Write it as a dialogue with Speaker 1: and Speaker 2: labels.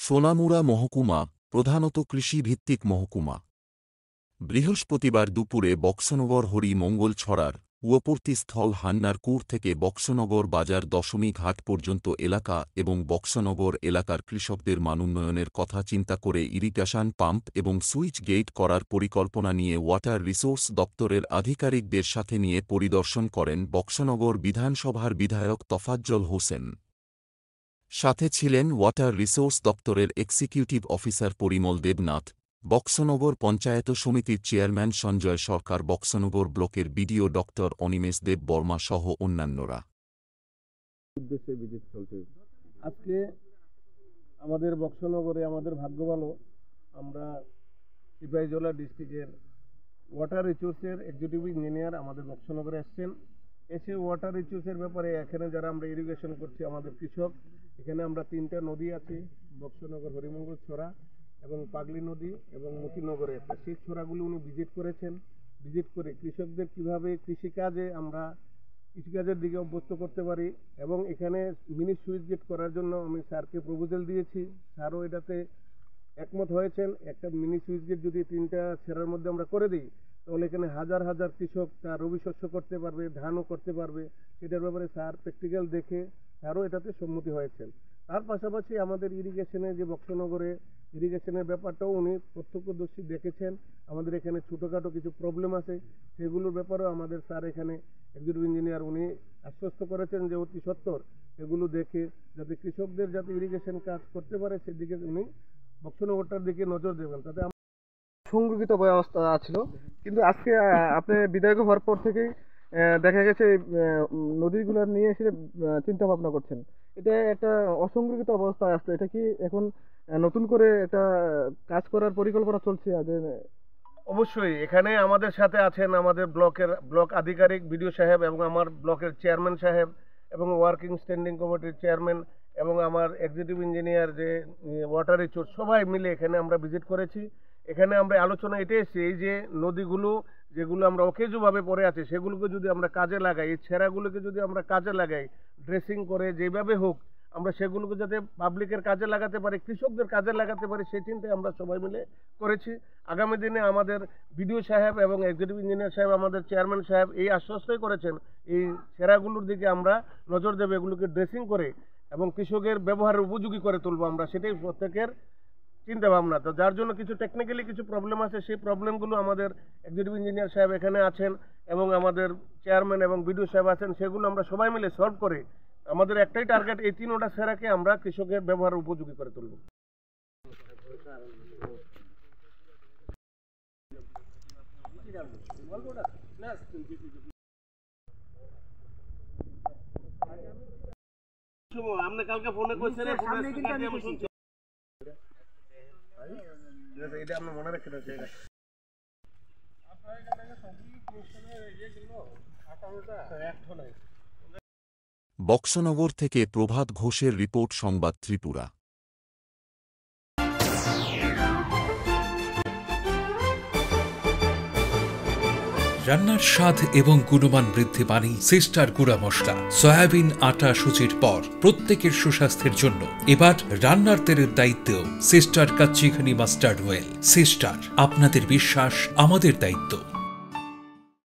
Speaker 1: সোনামুড়া মহকুমা প্রধানত কৃষিভিত্তিক মহকুমা। বৃহস্পতিবার দুপুরে বক্সনগর হরি মঙ্গল ছড়ার কুয়পর্তি স্থল হান্নারকুর থেকে বক্সনগর বাজার দশমী ঘাট পর্যন্ত এলাকা এবং বক্সনগর এলাকার কৃষকদের মানোন্নয়নের কথা চিন্তা করে ইরিগেশন পাম্প এবং সুইচ গেট করার পরিকল্পনা নিয়ে ওয়াটার রিসোর্স দপ্তরের আধিকারিকদের সাথে নিয়ে পরিদর্শন করেন বক্সনগর বিধানসভার বিধায়ক তফাজ্জল হোসেন। সাথে ছিলেন ওয়াটার রিসোর্স দপ্তরের এক্সিকিউটিভ অফিসার পরিমল দেবনাথ, বক্সনগর পঞ্চায়েত সমিতির চেয়ারম্যান সঞ্জয় সরকার, বক্সনগর ব্লকের বিডিও ডক্টর অনিমেষ দেব বর্মা সহ অন্যান্যরা।
Speaker 2: আজকে আমাদের বক্সনগরে আমাদের ভাগ্য ভালো, আমরা সিপাহীজলা ডিস্ট্রিক্টের ওয়াটার রিসোর্সের এক্সিকিউটিভ ইঞ্জিনিয়ার আমাদের বক্সনগরে এসছেন। এসে ওয়াটার রিসোর্সের ব্যাপারে এখানে যারা আমরা ইরিগেশন করছি আমাদের কৃষক, এখানে আমরা 3টা নদী আছে, বক্সনগর হরিমঙ্গল ছড়া এবং পাগলি নদী এবং মতিনগরে একটা, সেই ছড়াগুলো উনি ভিজিট করেছেন। ভিজিট করে কৃষকদের কিভাবে কৃষিকাজের দিকে অভ্যস্ত করতে পারি এবং এখানে মিনি সুইচ গেট করার জন্য আমি স্যারকে প্রপোজাল দিয়েছি। স্যারও এটাতে একমত হয়েছেন। একটা মিনি সুইচ গেট যদি 3টা ছেড়ার মধ্যে আমরা করে দিই তাহলে এখানে হাজার হাজার কৃষক তার রবি শস্য করতে পারবে, ধানও করতে পারবে। সেটার ব্যাপারে স্যার প্র্যাকটিক্যাল দেখে স্যারও এটাতে সম্মতি হয়েছেন। তার পাশাপাশি আমাদের ইরিগেশনে যে বক্সনগরে ইরিগেশনের ব্যাপারটাও উনি প্রত্যক্ষদর্শী দেখেছেন। আমাদের এখানে ছোটোখাটো কিছু প্রবলেম আছে, সেগুলোর ব্যাপারেও আমাদের স্যার এখানে এক্সিকিউটিভ ইঞ্জিনিয়ার উনি আশ্বস্ত করেছেন যে অতি সত্বর এগুলো দেখে যাতে কৃষকদের যাতে ইরিগেশন কাজ করতে পারে সেদিকে উনি বক্সনগরটার দিকে নজর দেবেন। তাতে
Speaker 3: সংরক্ষিত ব্যবস্থা ছিল, কিন্তু আজকে আপনি বিধায়ক হওয়ার পর থেকেই দেখা গেছে নদীগুলো নিয়ে এসে চিন্তা ভাবনা করছেন। এটা একটা অসংরক্ষিত অবস্থায় আসছে, এটা কি এখন নতুন করে একটা কাজ করার পরিকল্পনা চলছে?
Speaker 2: অবশ্যই এখানে আমাদের সাথে আছেন আমাদের ব্লক আধিকারিক বিডিও সাহেব এবং আমার ব্লকের চেয়ারম্যান সাহেব এবং ওয়ার্কিং স্ট্যান্ডিং কমিটির চেয়ারম্যান এবং আমার এক্সিকিউটিভ ইঞ্জিনিয়ার যে ওয়াটার রিসোর্স, সবাই মিলে এখানে আমরা ভিজিট করেছি। এখানে আমরা আলোচনা এটাই এসেছি, এই যে নদীগুলো যেগুলো আমরা অকেজোভাবে পড়ে আছে সেগুলোকে যদি আমরা কাজে লাগাই, এই ছেঁড়াগুলোকে যদি আমরা কাজে লাগাই, ড্রেসিং করে যেভাবে হোক আমরা সেগুলোকে যাতে পাবলিকের কাজে লাগাতে পারি, কৃষকদের কাজে লাগাতে পারি, সেই চিন্তায় আমরা সবাই মিলে করেছি। আগামী দিনে আমাদের বিডিও সাহেব এবং এক্সিকিউটিভ ইঞ্জিনিয়ার সাহেব, আমাদের চেয়ারম্যান সাহেব এই আশ্বস্তই করেছেন এই ছেঁড়াগুলোর দিকে আমরা নজর দেব, এগুলোকে ড্রেসিং করে এবং কৃষকের ব্যবহারের উপযোগী করে তুলবো আমরা, সেটাই প্রত্যেকের চিন্তা ভাবনা। তো যার জন্য কিছু টেকনিক্যালি কিছু প্রবলেম আছে, সেই প্রবলেমগুলো আমাদের এক্সিকিউটিভ ইঞ্জিনিয়ার সাহেব এখানে আছেন এবং আমাদের চেয়ারম্যান এবং বিডিও সাহেব আছেন, সেগুলো আমরা সবাই মিলে সলভ করে আমাদের একটাই টার্গেট, এই 3টা সেরাকে আমরা কৃষকের ব্যবহার উপযোগী করে তুলব। আপনি কালকে ফোনে কইছেন, এটা আপনি মনে রাখেন।
Speaker 1: বক্সনগর থেকে প্রভাত ঘোষের রিপোর্ট, সংবাদ ত্রিপুরা।
Speaker 4: রান্নার স্বাদ এবং গুণমান বৃদ্ধি পানি সিস্টার গুঁড়া মশলা, সয়াবিন আটা সুচির পর প্রত্যেকের সুস্বাস্থ্যের জন্য এবার রান্নার তেলের দায়িত্বেও sister kachi ghani mustard oil. Sister, আপনাদের বিশ্বাস আমাদের দায়িত্ব।